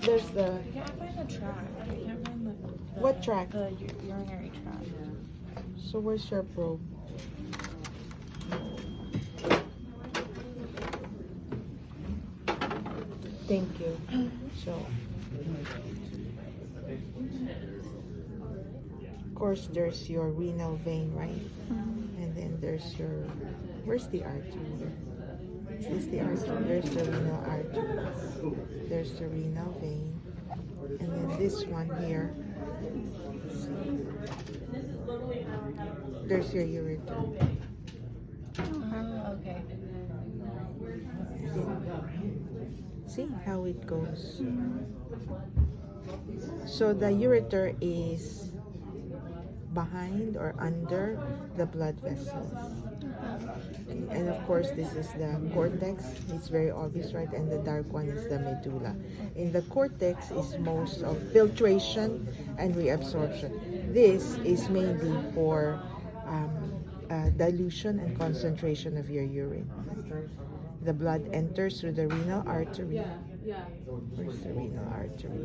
There's the... I can't find the track. I can't find the What track? The urinary track. So where's your probe? Thank you. So, of course, there's your renal vein, right? And then there's your... Where's the artery? Is this the artery? There's the renal artery. There's the renal vein. And then this one here. There's your ureter. Okay. See how it goes. So the ureter is behind or under the blood vessels. And of course, this is the cortex. It's very obvious, right? And the dark one is the medulla. In the cortex is most of filtration and reabsorption. This is mainly for dilution and concentration of your urine. The blood enters through the renal artery. Where's the renal artery?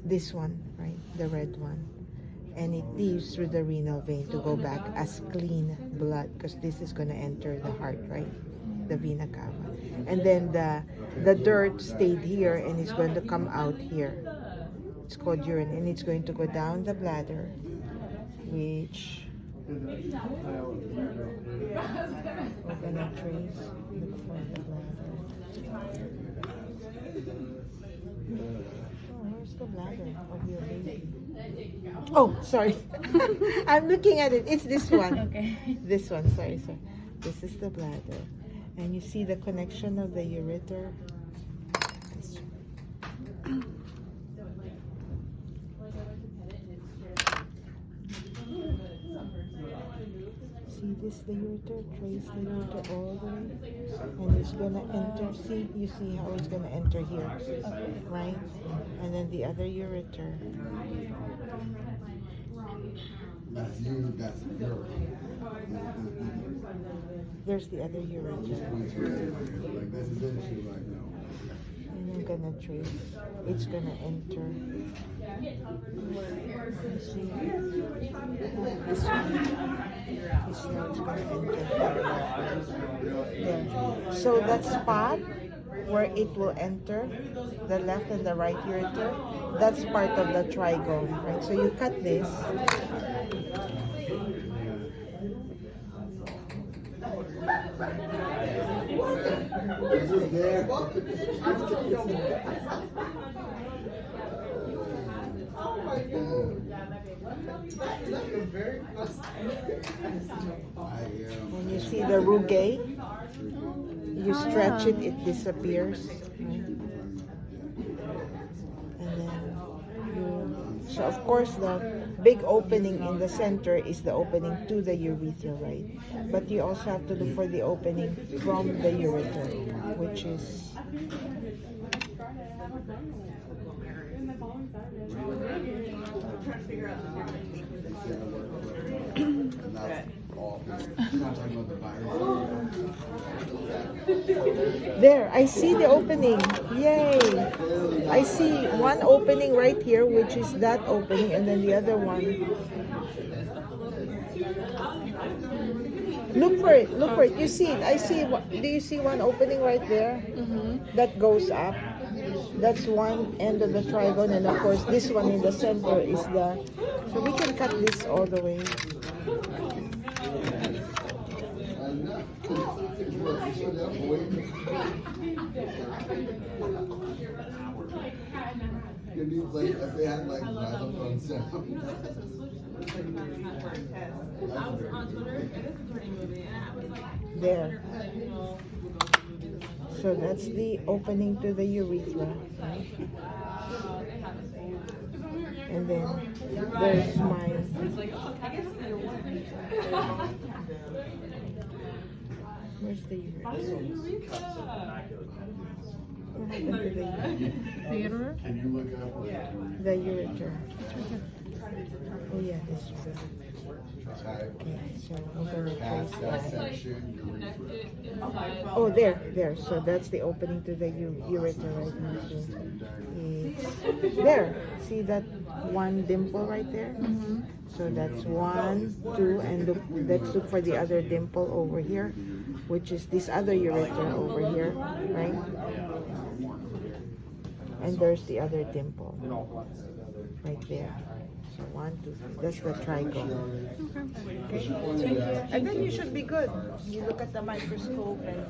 This one, right? The red one. And it leaves through the renal vein to go back as clean blood, because this is going to enter the heart, right? The vena cava. And then the dirt stayed here and it's going to come out here. It's called urine, and it's going to go down the bladder, which we're going to trace. Look for the bladder. Oh, where's the bladder of your baby? Oh, sorry. I'm looking at it. It's this one. Okay. This one, sorry. This is the bladder. And you see the connection of the ureter. See this, the ureter, trace the ureter all the way. And it's going to enter, see, you see how it's going to enter here, right? And then the other ureter. That's you, that's the girl. There's the other ureter. Like, this is it, she's like, no. And I'm gonna trace. It's gonna enter. You see? This one. It's now it's gonna enter. Yeah. So that spot where it will enter, the left and the right ureter, that's part of the trigone, right? So you cut this. This is there. When you see the rugae, you stretch it, it disappears. Right? And then so of course the big opening in the center is the opening to the urethra, right? But you also have to look for the opening from the ureter, which is there. I see the opening. Yay! I see one opening right here, which is that opening, and then the other one. Look for it. Look for it. You see it. I see. Do you see one opening right there? That goes up. That's one end of the trigone, and of course this one in the center is the. So we can cut this all the way. If they had like xylophone sound. There. So that's the opening to the urethra. Right? And then there's mine. Where's the urethra? What happened to the urethra? Theater? Can you look up? The ureter. Oh yeah, this is good. Type, Okay, so we're gonna past trace that. dissection. Oh, there. So that's the opening to the ureter right now. So it's there. See that one dimple right there? So that's 1, 2, and let's look for the other dimple over here, which is this other ureter over here, right? And there's the other dimple right there. So 1, 2, 3. That's the triangle. Okay. And then you should be good. You look at the microscope and